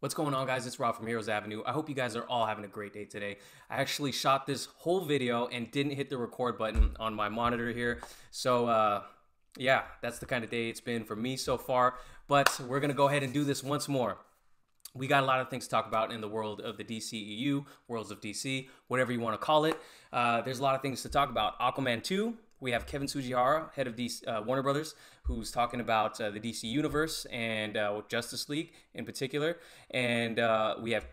What's going on, guys? It's Rob from Heroes Avenue. I hope you guys are all having a great day today. I actually shot this whole video and didn't hit the record button on my monitor here. So, yeah, that's the kind of day it's been for me so far. But we're going to go ahead and do this once more. We got a lot of things to talk about in the world of the DCEU, worlds of DC, whatever you want to call it. There's a lot of things to talk about. Aquaman 2, we have Kevin Sugihara, head of DC, Warner Brothers, who's talking about the DC Universe and Justice League in particular. And we have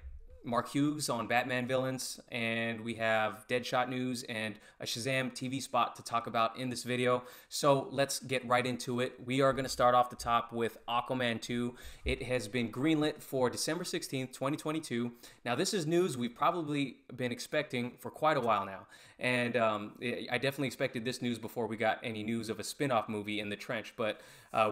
Mark Hughes on Batman villains, and we have Deadshot news and a Shazam TV spot to talk about in this video. So let's get right into it. We are going to start off the top with Aquaman 2. It has been greenlit for December 16th, 2022. Now, this is news we've probably been expecting for quite a while now. And I definitely expected this news before we got any news of a spin-off movie in the trench, but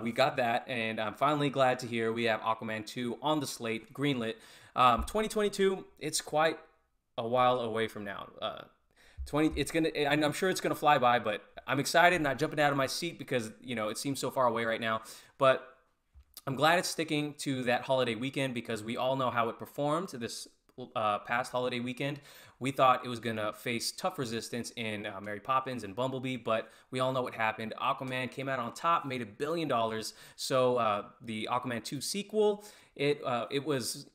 we got that, and I'm finally glad to hear we have Aquaman 2 on the slate, greenlit. 2022, it's quite a while away from now. I'm sure it's gonna fly by, but I'm excited, not jumping out of my seat because it seems so far away right now. But I'm glad it's sticking to that holiday weekend because we all know how it performed this past holiday weekend. We thought it was going to face tough resistance in Mary Poppins and Bumblebee, but we all know what happened. Aquaman came out on top, made $1 billion. So the Aquaman 2 sequel, it was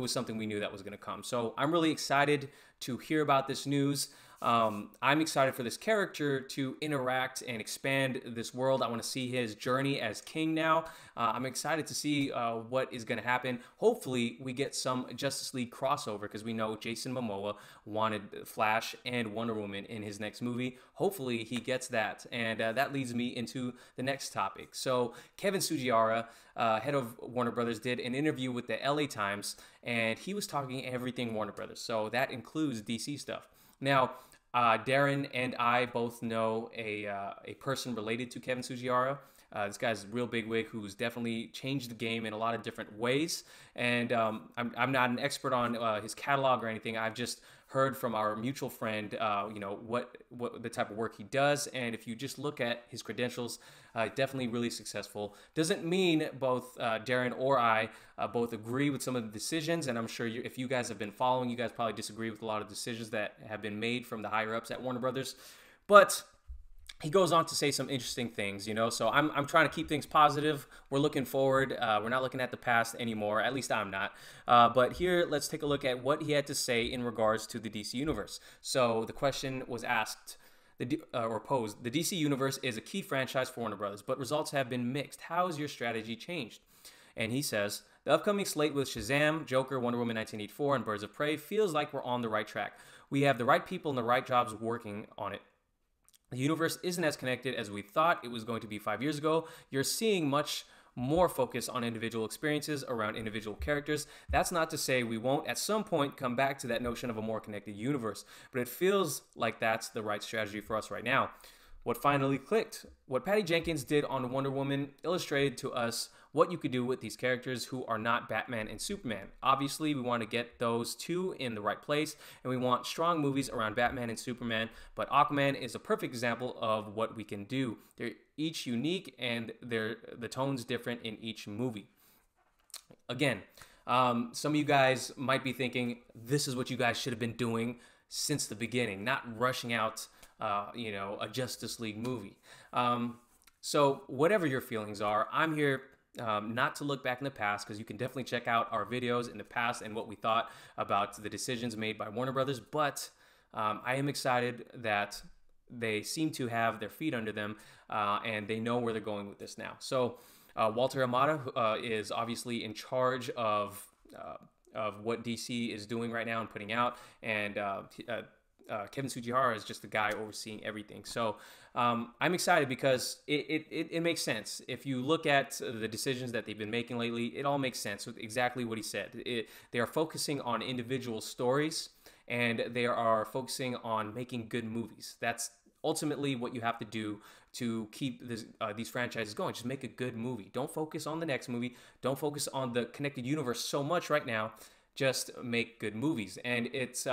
something we knew that was going to come. So I'm really excited to hear about this news. I'm excited for this character to interact and expand this world. I want to see his journey as king now. I'm excited to see what is going to happen. Hopefully, we get some Justice League crossover because we know Jason Momoa wanted Flash and Wonder Woman in his next movie. Hopefully, he gets that. And that leads me into the next topic. So, Kevin Sugihara, head of Warner Brothers, did an interview with the LA Times, and he was talking everything Warner Brothers. So, that includes DC stuff. Now, Darren and I both know a person related to Kevin Sugihara. This guy's a real bigwig who's definitely changed the game in a lot of different ways. And I'm not an expert on his catalog or anything. I've just heard from our mutual friend, what the type of work he does. And if you just look at his credentials, definitely really successful. Doesn't mean both Darren or I both agree with some of the decisions. And I'm sure if you guys have been following, you guys probably disagree with a lot of decisions that have been made from the higher ups at Warner Brothers. But he goes on to say some interesting things, so I'm trying to keep things positive. We're looking forward. We're not looking at the past anymore. At least I'm not. But here, let's take a look at what he had to say in regards to the DC Universe. So the question was asked or posed. The DC Universe is a key franchise for Warner Brothers, but results have been mixed. How has your strategy changed? And he says, the upcoming slate with Shazam, Joker, Wonder Woman 1984, and Birds of Prey feels like we're on the right track. We have the right people and the right jobs working on it. The universe isn't as connected as we thought it was going to be 5 years ago. You're seeing much more focus on individual experiences around individual characters. That's not to say we won't at some point come back to that notion of a more connected universe, but it feels like that's the right strategy for us right now. What finally clicked? What Patty Jenkins did on Wonder Woman illustrated to us what you could do with these characters who are not Batman and Superman. Obviously, we want to get those two in the right place, and we want strong movies around Batman and Superman, but Aquaman is a perfect example of what we can do. They're each unique, and the tone's different in each movie. Again, some of you guys might be thinking, this is what you guys should have been doing since the beginning, not rushing out a Justice League movie. So whatever your feelings are, I'm here not to look back in the past, because you can definitely check out our videos in the past and what we thought about the decisions made by Warner Brothers. But I am excited that they seem to have their feet under them and they know where they're going with this now. So Walter Hamada is obviously in charge of what DC is doing right now and putting out, and Kevin Sugihara is just the guy overseeing everything. So I'm excited because it makes sense. If you look at the decisions that they've been making lately, it all makes sense with exactly what he said. They are focusing on individual stories, and they are focusing on making good movies. That's ultimately what you have to do to keep these franchises going. Just make a good movie. Don't focus on the next movie. Don't focus on the connected universe so much right now. Just make good movies. And it's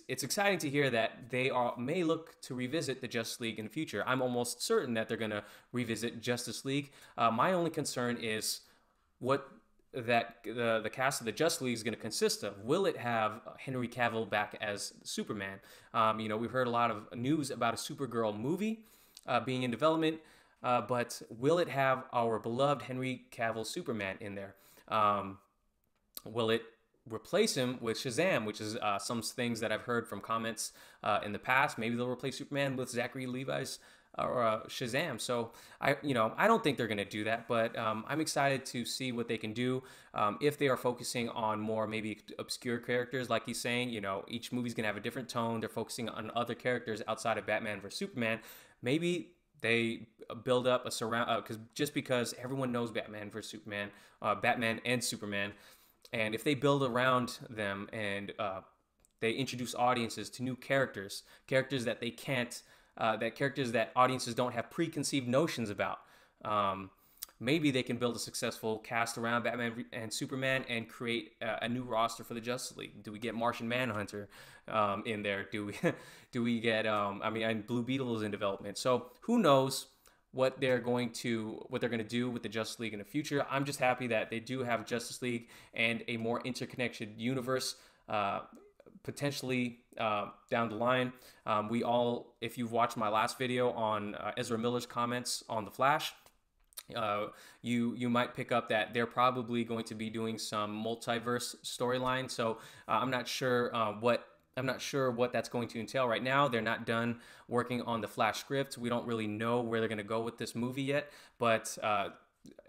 exciting to hear that they may look to revisit the Justice League in the future. I'm almost certain that they're going to revisit Justice League. My only concern is what that the cast of the Justice League is going to consist of. Will it have Henry Cavill back as Superman? You know, we've heard a lot of news about a Supergirl movie being in development, but will it have our beloved Henry Cavill Superman in there? Will it replace him with Shazam, which is some things that I've heard from comments in the past? Maybe they'll replace Superman with Zachary Levi's or Shazam. So I don't think they're going to do that, but I'm excited to see what they can do. If they are focusing on more maybe obscure characters, like he's saying, you know, each movie's going to have a different tone. They're focusing on other characters outside of Batman versus Superman. Maybe they build up a surround, because everyone knows Batman versus Superman, Batman and Superman. And if they build around them and they introduce audiences to new characters that they can't, characters that audiences don't have preconceived notions about, maybe they can build a successful cast around Batman and Superman and create a new roster for the Justice League. Do we get Martian Manhunter in there? Do we get and Blue Beetle is in development. So who knows what they're going to do with the Justice League in the future. I'm just happy that they do have Justice League and a more interconnected universe potentially down the line. If you've watched my last video on Ezra Miller's comments on The Flash, you might pick up that they're probably going to be doing some multiverse storyline. So I'm not sure what that's going to entail right now. They're not done working on the Flash script. We don't really know where they're going to go with this movie yet, but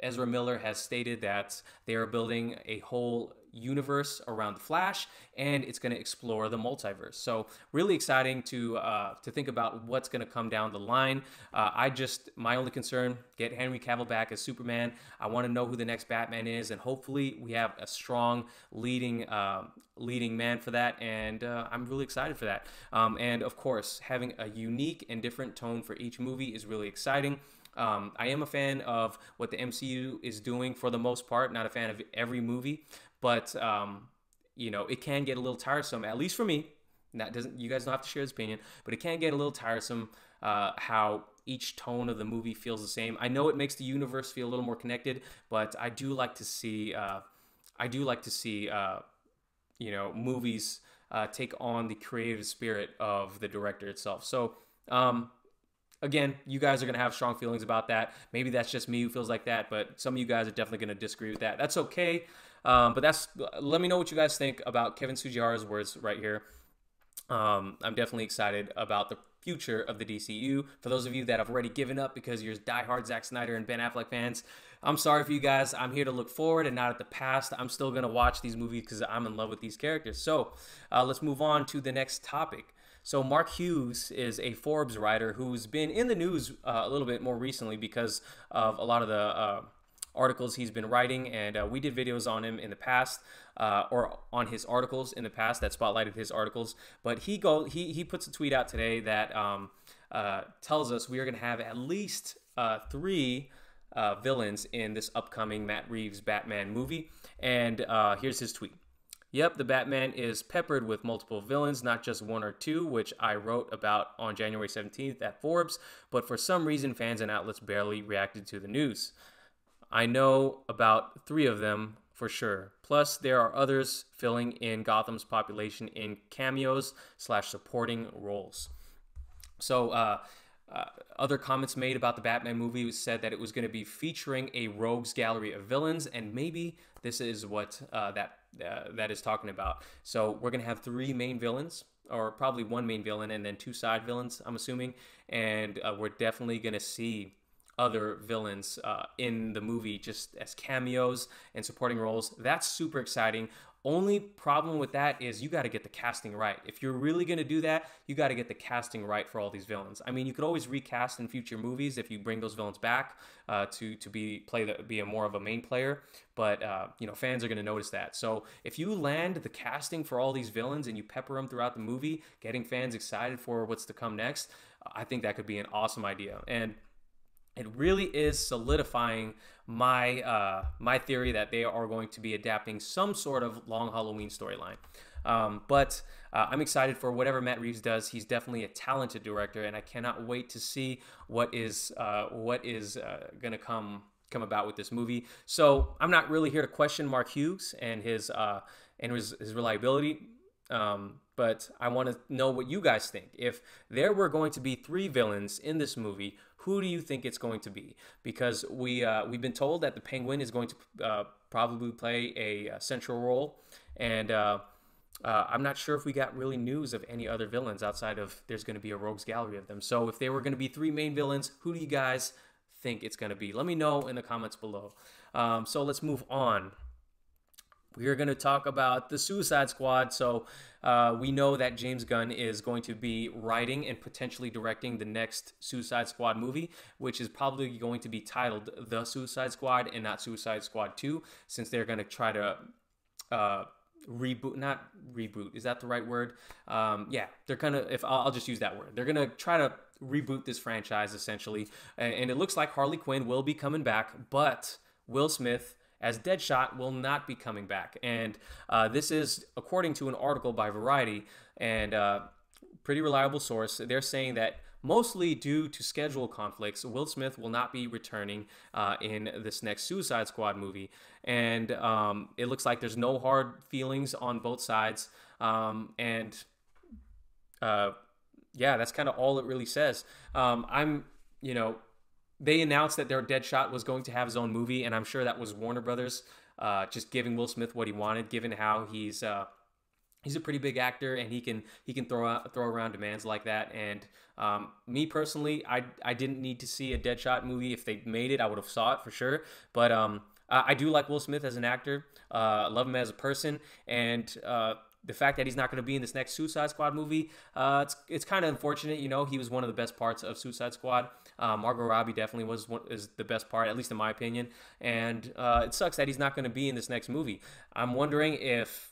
Ezra Miller has stated that they are building a whole universe around the Flash, and it's going to explore the multiverse. So really exciting to think about what's going to come down the line. My only concern, get Henry Cavill back as Superman. I want to know who the next Batman is, and hopefully we have a strong leading man for that, and I'm really excited for that. And of course, having a unique and different tone for each movie is really exciting. I am a fan of what the MCU is doing for the most part, not a fan of every movie, but it can get a little tiresome, at least for me. You guys don't have to share this opinion, but it can get a little tiresome how each tone of the movie feels the same. I know it makes the universe feel a little more connected, but I do like to see movies take on the creative spirit of the director itself. So again, you guys are going to have strong feelings about that. Maybe that's just me who feels like that, but some of you guys are definitely going to disagree with that. That's okay. Let me know what you guys think about Kevin Tsujihara's words right here. I'm definitely excited about the future of the DCU. For those of you that have already given up because you're diehard Zack Snyder and Ben Affleck fans, I'm sorry for you guys. I'm here to look forward and not at the past. I'm still going to watch these movies because I'm in love with these characters. So let's move on to the next topic. So Mark Hughes is a Forbes writer who's been in the news a little bit more recently because of a lot of the articles he's been writing, and we did videos on him in the past, or on his articles in the past that spotlighted his articles. But he puts a tweet out today that tells us we are going to have at least 3 villains in this upcoming Matt Reeves Batman movie. And here's his tweet. Yep, the Batman is peppered with multiple villains, not just 1 or 2, which I wrote about on January 17th at Forbes, but for some reason fans and outlets barely reacted to the news. I know about 3 of them for sure. Plus, there are others filling in Gotham's population in cameos/supporting roles. So, other comments made about the Batman movie said that it was going to be featuring a rogues gallery of villains, and maybe this is what that is talking about. So we're going to have 3 main villains, or probably 1 main villain and then 2 side villains, I'm assuming, and we're definitely going to see other villains in the movie just as cameos and supporting roles. That's super exciting. Only problem with that is you got to get the casting right. If you're really going to do that, you got to get the casting right for all these villains. I mean, you could always recast in future movies if you bring those villains back to be a more of a main player, but fans are going to notice that. So if you land the casting for all these villains and you pepper them throughout the movie, getting fans excited for what's to come next, I think that could be an awesome idea. And it really is solidifying my my theory that they are going to be adapting some sort of Long Halloween storyline. But I'm excited for whatever Matt Reeves does. He's definitely a talented director, and I cannot wait to see what is going to come come about with this movie. So I'm not really here to question Mark Hughes and his reliability. But I want to know what you guys think. If there were going to be 3 villains in this movie, who do you think it's going to be? Because we've been told that the Penguin is going to probably play a central role, and I'm not sure if we got really news of any other villains outside of there's going to be a rogues gallery of them. So if there were going to be 3 main villains, who do you guys think it's going to be? Let me know in the comments below. So let's move on. We are going to talk about the Suicide Squad. So we know that James Gunn is going to be writing and potentially directing the next Suicide Squad movie, which is probably going to be titled The Suicide Squad and not Suicide Squad 2, since they're going to try to not reboot. Is that the right word? Yeah, they're gonna, if I'll just use that word. They're gonna try to reboot this franchise essentially. And it looks like Harley Quinn will be coming back, but Will Smith as Deadshot will not be coming back. And this is according to an article by Variety, and pretty reliable source. They're saying that mostly due to schedule conflicts, Will Smith will not be returning in this next Suicide Squad movie. And it looks like there's no hard feelings on both sides. Yeah, that's kind of all it really says. They announced that their Deadshot was going to have his own movie, and I'm sure that was Warner Brothers just giving Will Smith what he wanted, given how he's a pretty big actor and he can throw around demands like that. And me personally, I didn't need to see a Deadshot movie. If they made it, I would have saw it for sure. But I do like Will Smith as an actor. I love him as a person, and the fact that he's not going to be in this next Suicide Squad movie, it's kind of unfortunate. You know, he was one of the best parts of Suicide Squad. Margot Robbie definitely is the best part, at least in my opinion. And it sucks that he's not going to be in this next movie. I'm wondering if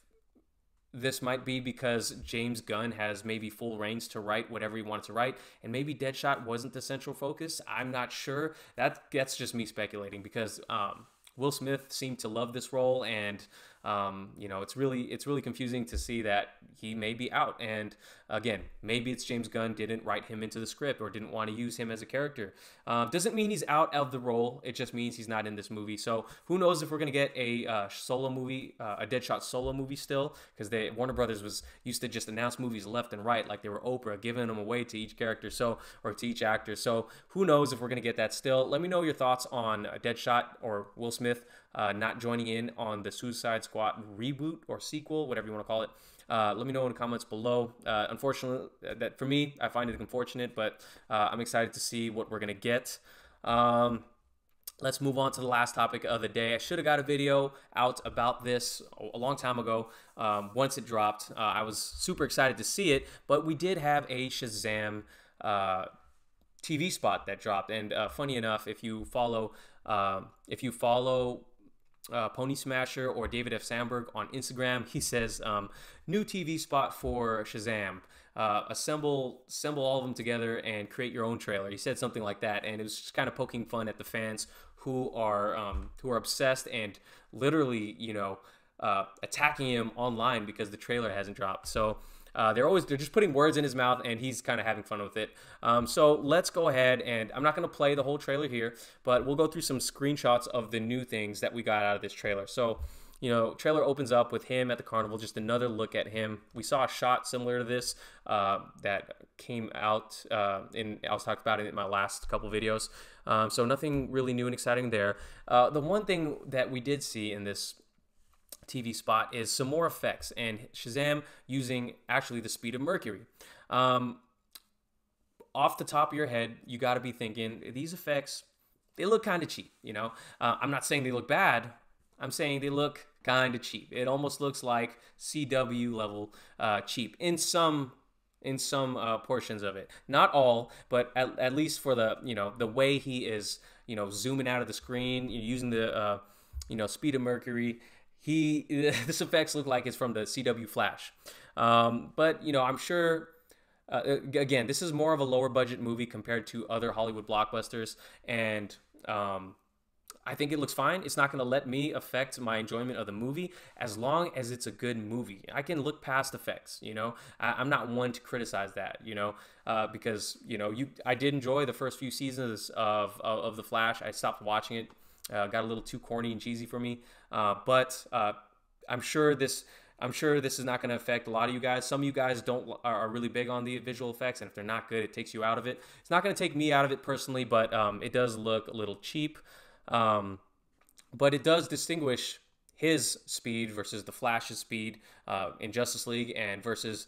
this might be because James Gunn has maybe full reins to write whatever he wanted to write, and maybe Deadshot wasn't the central focus. I'm not sure. That's just me speculating, because Will Smith seemed to love this role, and it's really confusing to see that he may be out. And again, maybe it's James Gunn didn't write him into the script or didn't want to use him as a character. Doesn't mean he's out of the role. It just means he's not in this movie. So who knows if we're gonna get a solo movie, a Deadshot solo movie still, because Warner Brothers used to just announce movies left and right like they were Oprah, giving them away to each character, or to each actor. So who knows if we're gonna get that still. Let me know your thoughts on Deadshot or Will Smith not joining in on the Suicide Squad reboot or sequel, whatever you want to call it. Let me know in the comments below. Unfortunately, that for me, I find it unfortunate, but I'm excited to see what we're going to get. Let's move on to the last topic of the day. I should have got a video out about this a long time ago. Once it dropped, I was super excited to see it, but we did have a Shazam TV spot that dropped. And funny enough, if you follow Pony Smasher or David F. Sandberg on Instagram, he says, new TV spot for Shazam. Assemble all of them together and create your own trailer. He said something like that, and it was just kind of poking fun at the fans who are obsessed and literally, attacking him online because the trailer hasn't dropped. So they're just putting words in his mouth, and he's kind of having fun with it. So let's go ahead, and I'm not going to play the whole trailer here, but we'll go through some screenshots of the new things that we got out of this trailer. So, trailer opens up with him at the carnival, just another look at him. We saw a shot similar to this that came out I was talking about it in my last couple videos. So nothing really new and exciting there. The one thing that we did see in this TV spot is some more effects, and Shazam using actually the speed of Mercury. Off the top of your head, you got to be thinking these effects, they look kind of cheap. I'm not saying they look bad. I'm saying they look kind of cheap. It almost looks like CW level cheap in some portions of it. Not all, but at least for the way he is zooming out of the screen, using the speed of Mercury. This effects look like it's from the CW Flash. But, I'm sure, again, this is more of a lower budget movie compared to other Hollywood blockbusters. And I think it looks fine. It's not going to let me affect my enjoyment of the movie as long as it's a good movie. I can look past effects, I'm not one to criticize that, because, I did enjoy the first few seasons of The Flash. I stopped watching it got a little too corny and cheesy for me. But I'm sure this is not going to affect a lot of you guys. Some of you guys are really big on the visual effects, and if they're not good, it takes you out of it. It's not going to take me out of it personally, but it does look a little cheap. But it does distinguish his speed versus the Flash's speed in Justice League and versus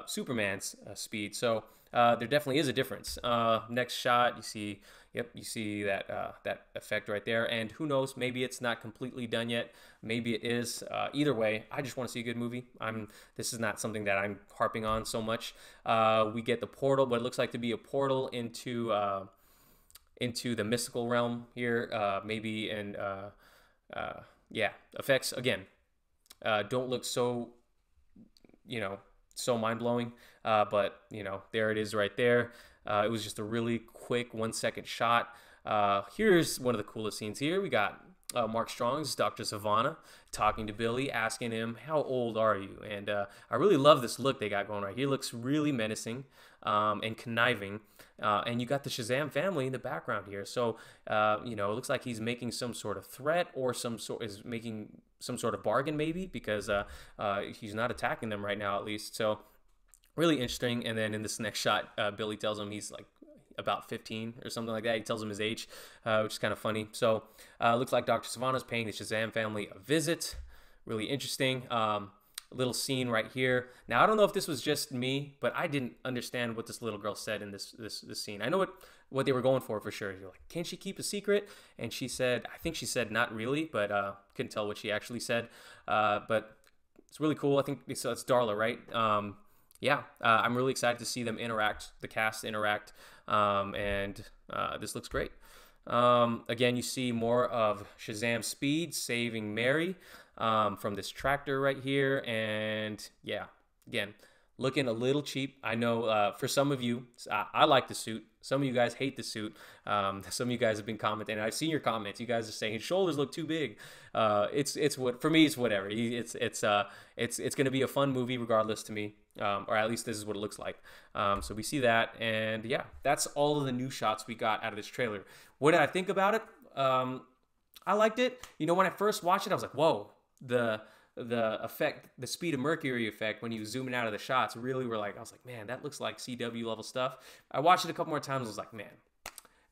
Superman's speed. So there definitely is a difference. Next shot, you see, yep, you see that that effect right there. And who knows, maybe it's not completely done yet. Maybe it is. Either way, I just want to see a good movie. This is not something that I'm harping on so much. We get the portal, what it looks like to be a portal into the mystical realm here. Maybe and yeah, effects again don't look so, you know, so mind-blowing, but you know, there it is right there. It was just a really quick 1-second shot. Here's one of the coolest scenes here. We got Mark Strong's Dr. Savannah talking to Billy, asking him, how old are you? And I really love this look they got going right here. He looks really menacing and conniving. And you got the Shazam family in the background here. So, you know, it looks like he's making some sort of threat or is making some sort of bargain maybe, because he's not attacking them right now at least. So really interesting. And then in this next shot, Billy tells him he's like about 15 or something like that. He tells him his age, which is kind of funny. So looks like Dr. Savannah's paying the Shazam family a visit. Really interesting. Little scene right here. Now, I don't know if this was just me, but I didn't understand what this little girl said in this scene. I know what they were going for sure. You're like, can she keep a secret? And she said, I think she said not really, but couldn't tell what she actually said. But it's really cool. I think it's Darla, right? Yeah, I'm really excited to see them interact, the cast interact, and this looks great. Again, you see more of Shazam Speed saving Mary from this tractor right here. And yeah, again, looking a little cheap. I know for some of you, I like the suit. Some of you guys hate the suit. Some of you guys have been commenting. I've seen your comments. You guys are saying his shoulders look too big. It's what for me. It's whatever. It's going to be a fun movie regardless to me, or at least this is what it looks like. So we see that, and yeah, that's all of the new shots we got out of this trailer. What did I think about it? I liked it. You know, when I first watched it, I was like, whoa, the effect, the speed of Mercury effect when he was zooming out of the shots really were like, I was like, man, that looks like CW level stuff. I watched it a couple more times. I was like, man,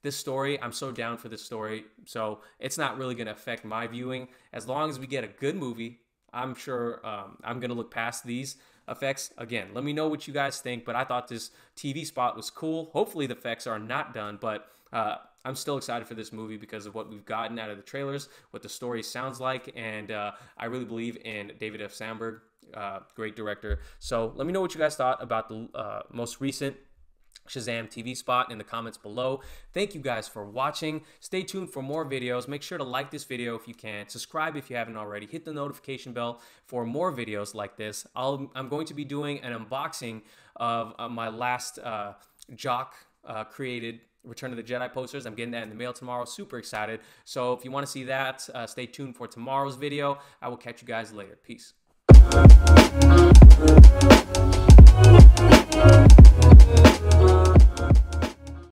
this story, I'm so down for this story. So it's not really going to affect my viewing. As long as we get a good movie, I'm sure I'm going to look past these effects. Again, let me know what you guys think, but I thought this TV spot was cool. Hopefully the effects are not done, but I'm still excited for this movie because of what we've gotten out of the trailers, what the story sounds like, and I really believe in David F. Sandberg, great director. So let me know what you guys thought about the most recent Shazam TV spot in the comments below. Thank you guys for watching. Stay tuned for more videos. Make sure to like this video if you can. Subscribe if you haven't already. Hit the notification bell for more videos like this. I'm going to be doing an unboxing of my last Jock created Return of the Jedi posters. I'm getting that in the mail tomorrow. Super excited. So if you want to see that, stay tuned for tomorrow's video. I will catch you guys later. Peace.